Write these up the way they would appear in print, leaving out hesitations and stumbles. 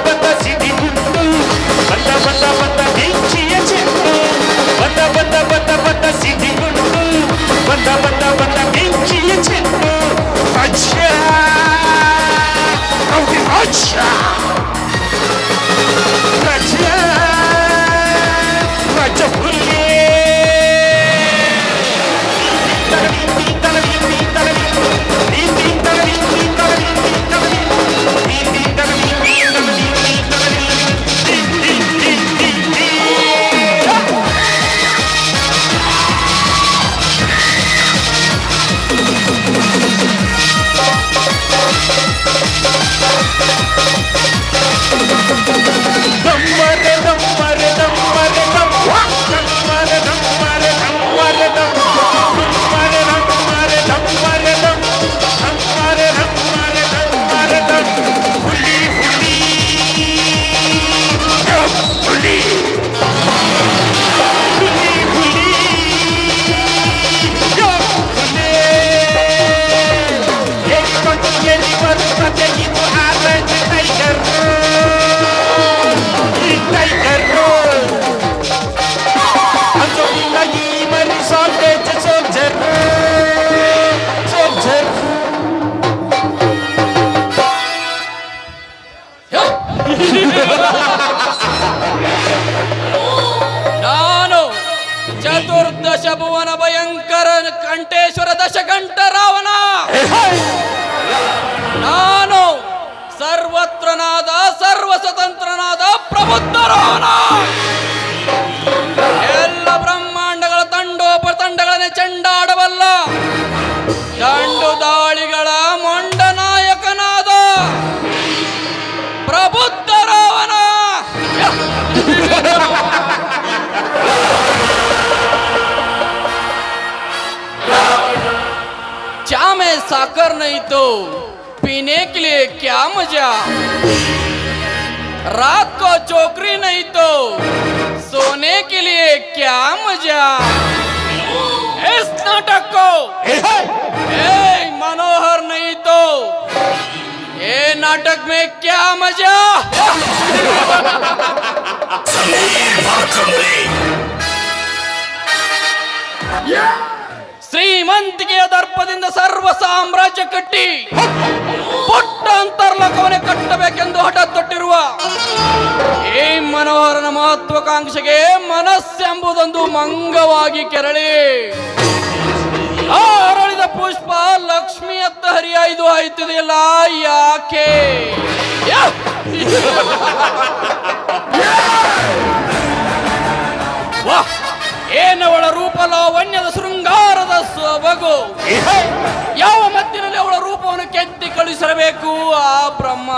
ಬಂದ ಸಿಡಿಗುಂಡು ಬಂದ ಬೆಂಕಿಯ ಚೆಂಡು ಬಂದ ಸಿಡಿಗುಂಡು ಬಂದ ಬೆಂಕಿಯ ಚೆಂಡು ಅಜ್ಜ ಅಜ್ಜ ರಾಜ ಹುಲ್ಲೇ ನಾನು ಚತುರ್ದಶ ಭುವನ ಭಯಂಕರ ಕಂಠೇಶ್ವರ ದಶಕಂಠ ರಾವಣ. ನಾನು ಸರ್ವತ್ರನಾದ ಸರ್ವ ಸ್ವತಂತ್ರನಾದ ಪ್ರಬುದ್ಧ ರಾವಣ. ಎಲ್ಲ ಬ್ರಹ್ಮಾಂಡಗಳ ತಂಡೋಪತಂಡಗಳನ್ನೇ ಚೆಂಡಾಡಬಲ್ಲ ದಂಡು ದಾಳಿಗಳ ಮೊಂಡ ನಾಯಕನಾದ ಪ್ರಬುದ್ಧ ರಾವಣ. चा में साकर नहीं तो पीने के लिए क्या मजा, रात को चौकरी नहीं तो सोने के लिए क्या मजा. इस नाटक को मनोहर नहीं तो ये नाटक में क्या मजा. ಶ್ರೀಮಂತಿಕೆಯ ದರ್ಪದಿಂದ ಸರ್ವ ಸಾಮ್ರಾಜ್ಯ ಕಟ್ಟಿ ಪುಟ್ಟ ಅಂತರ್ಲೋಕವನ್ನೇ ಕಟ್ಟಬೇಕೆಂದು ಹಠ ತೊಟ್ಟಿರುವ ಈ ಮನೋಹರನ ಮಹತ್ವಾಕಾಂಕ್ಷೆಗೆ ಮನಸ್ಸೆಂಬುದೊಂದು ಮಂಗವಾಗಿ ಕೆರಳಿ ಆ ಅರಳಿದ ಪುಷ್ಪ ಲಕ್ಷ್ಮಿಯತ್ತ ಹರಿಯಾಯ್ದು ಆಯ್ತಿದೆಯಲ್ಲ ಯಾಕೆ? ವಾಹ್, ಏನವಳ ರೂಪ ಲಾವಣ್ಯದ ಶೃಂಗಾರದ ಸೊಬಗು. ಯಾವ ಮತ್ತಿನಲ್ಲಿ ಅವಳ ರೂಪವನ್ನು ಕೆತ್ತಿ ಕಳುಹಿಸಿರಬೇಕು ಆ ಬ್ರಹ್ಮ.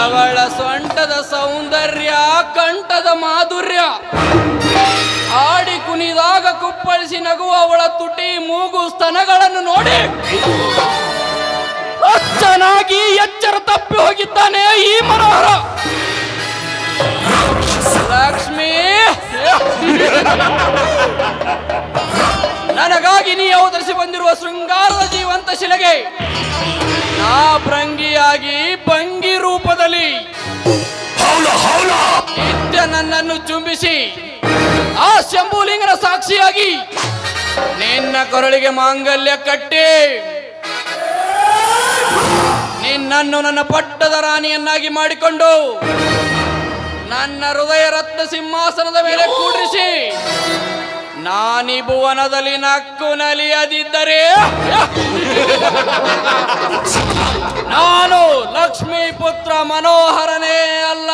ಅವಳ ಸೊಂಟದ ಸೌಂದರ್ಯ, ಕಂಠದ ಮಾಧುರ್ಯ, ಆಡಿ ಕುಣಿದಾಗ ಕುಪ್ಪಳಿಸಿ ನಗುವ ಅವಳ ತುಟಿ, ಮೂಗು, ಸ್ತನಗಳನ್ನು ನೋಡಿ ಚೆನ್ನಾಗಿ ಎಚ್ಚರ ತಪ್ಪಿ ಹೋಗಿದ್ದಾನೆ ಈ ಮನೋಹರ. ಲಕ್ಷ್ಮಿ, ನನಗಾಗಿ ನೀ ಅವತರಿಸಿ ಬಂದಿರುವ ಶೃಂಗಾರದ ಜೀವಂತ ಶಿಲೆಗೆ ನಾ ಭೃಂಗಿಯಾಗಿ ಭಂಗಿ ರೂಪದಲ್ಲಿ ನಿತ್ಯ ನನ್ನನ್ನು ಚುಂಬಿಸಿ ಆ ಶಂಭುಲಿಂಗನ ಸಾಕ್ಷಿಯಾಗಿ ನಿನ್ನ ಕೊರಳಿಗೆ ಮಾಂಗಲ್ಯ ಕಟ್ಟಿ ನಿನ್ನನ್ನು ನನ್ನ ಪಟ್ಟದ ರಾಣಿಯನ್ನಾಗಿ ಮಾಡಿಕೊಂಡು ನನ್ನ ಹೃದಯ ರತ್ನ ಸಿಂಹಾಸನದ ಮೇಲೆ ಕೂಡಿಸಿ ನಾನೀ ಭುವನದಲ್ಲಿ ನಕ್ಕು ನಲಿಯದಿದ್ದರೆ ನಾನು ಲಕ್ಷ್ಮೀ ಪುತ್ರ ಮನೋಹರನೇ ಅಲ್ಲ.